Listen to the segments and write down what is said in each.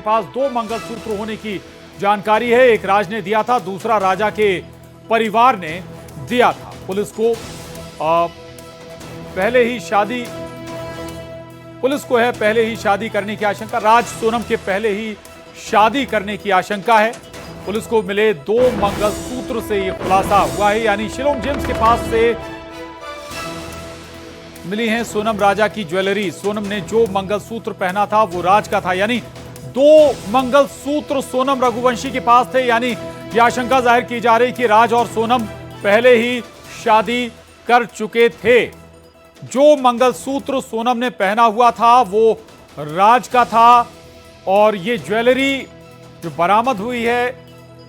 पास 2 मंगलसूत्र होने की जानकारी है। एक राज ने दिया था, दूसरा राजा के परिवार ने दिया था। पुलिस को पहले ही शादी करने की आशंका, राज सोनम के पहले ही शादी करने की आशंका है। पुलिस को मिले 2 मंगलसूत्र से यह खुलासा हुआ है, यानी शिलोंग जेम्स के पास से मिली है सोनम राजा की ज्वेलरी। सोनम ने जो मंगलसूत्र पहना था वो राज का था, यानी 2 मंगलसूत्र सोनम रघुवंशी के पास थे। यानी यह आशंका जाहिर की जा रही कि राज और सोनम पहले ही शादी कर चुके थे। जो मंगलसूत्र सोनम ने पहना हुआ था वो राज का था और ये ज्वेलरी जो बरामद हुई है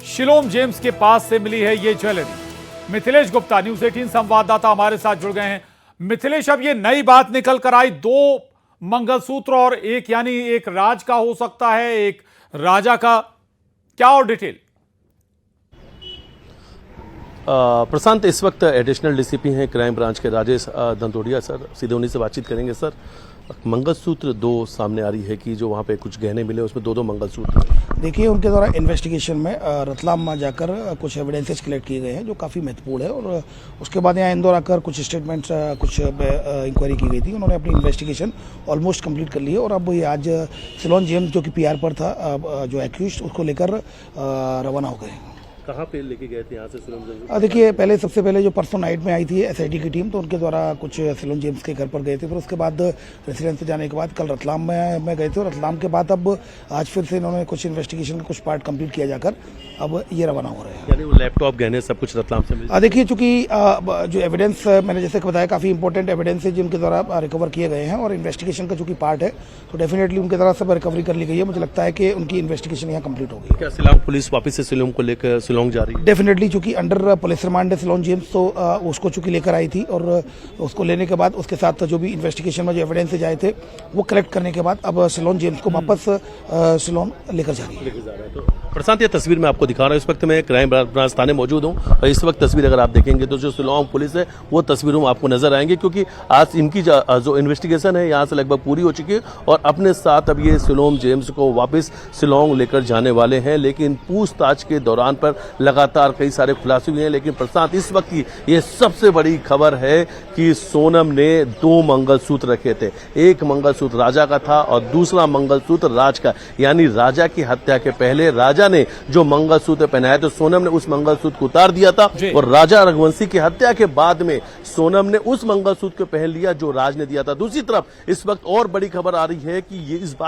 शिलोंग जेम्स के पास से मिली है। ये ज्वेलरी मिथिलेश गुप्ता न्यूज़ 18 संवाददाता हमारे साथ जुड़ गए हैं। मिथिलेश, अब ये नई बात निकल कर आई, 2 मंगलसूत्र और एक यानी एक राज का हो सकता है, एक राजा का, क्या और डिटेल? प्रशांत, इस वक्त एडिशनल डीसीपी हैं क्राइम ब्रांच के राजेश दंतोड़िया सर, सीधे उन्हीं से बातचीत करेंगे। सर, मंगलसूत्र 2 सामने आ रही है कि जो वहाँ पे कुछ गहने मिले उसमें 2 मंगलसूत्र। देखिए, उनके द्वारा इन्वेस्टिगेशन में रतलाम में जाकर कुछ एविडेंसेस कलेक्ट किए गए हैं जो काफ़ी महत्वपूर्ण है, और उसके बाद यहाँ इंदौर आकर कुछ स्टेटमेंट्स, कुछ इंक्वायरी की गई थी। उन्होंने अपनी इन्वेस्टिगेशन ऑलमोस्ट कंप्लीट कर ली है और अब ये आज शिलोंग जेम्स जो कि पीआर पर था, जो एक्यूज्ड, उसको लेकर रवाना हो गए। कहाँ पे लेके गए थे यहाँ से शिलोंग जेम्स? देखिए, सबसे पहले जो परसों नाइट में आई थी एसआईटी की टीम, तो उनके द्वारा कुछ शिलोंग जेम्स के घर पर गए थे। फिर उसके बाद रेसिडेंस पे जाने के बाद कल रतलाम में गए थे, और रतलाम के बाद अब आज फिर से इन्होंने कुछ इन्वेस्टिगेशन का कुछ पार्ट कंप्लीट किया जाकर अब ये रवाना हो रहे हैं। यानी वो लैपटॉप, गहने सब कुछ रतलाम से मिले? देखिए, चूंकि जो एविडेंस मैंने जैसे बताया, काफ़ी इंपॉर्टेंट एविडेंस है जिनके द्वारा रिकवर किए गए हैं, और इन्वेस्टिगेशन का चूंकि पार्ट है, तो डेफिनेटली उनके द्वारा सब रिकवरी कर ली गई है। मुझे लगता है कि उनकी इन्वेस्टिगेशन यहाँ कंप्लीट हो गई। क्या शिलोंग पुलिस वापस से शिलोंग को लेकर शिलोंग जा रही है? डेफिनेटली, चूंकि अंडर पुलिस रिमांड है शिलोंग जेम्स, तो उसको चूंकि लेकर आई थी, और उसको लेने के बाद उसके साथ जो भी इन्वेस्टिगेशन में जो एविडेंसेज आए थे वो कलेक्ट करने के बाद अब शिलोंग जेम्स को वापस शिलोंग लेकर जा रही है। तो प्रशांत, ये तस्वीर मैं आपको दिखा रहा हूँ, इस वक्त मैं क्राइम ब्रांच थाने मौजूद हूँ, और इस वक्त तस्वीर अगर आप देखेंगे तो जो शिलोंग पुलिस है वो तस्वीरों आपको नजर आएंगे, क्योंकि आज इनकी जो इन्वेस्टिगेशन है यहाँ से लगभग पूरी हो चुकी है, और अपने साथ अब ये शिलोंग जेम्स को वापस शिलोंग लेकर जाने वाले हैं। लेकिन पूछताछ के दौरान पर लगातार कई सारे खुलासे हुए हैं। लेकिन प्रशांत, इस वक्त की ये सबसे बड़ी खबर है कि सोनम ने 2 मंगलसूत्र रखे थे। एक मंगलसूत्र राजा का था और दूसरा मंगलसूत्र राज का, यानी राजा की हत्या के पहले राजा ने जो मंगलसूत्र पहनाया तो सोनम ने उस मंगलसूत्र को उतार दिया था, और राजा रघुवंशी की हत्या के बाद में सोनम ने उस मंगलसूत्र को पहन लिया जो राज ने दिया था। दूसरी तरफ इस वक्त और बड़ी खबर आ रही है कि ये इस बात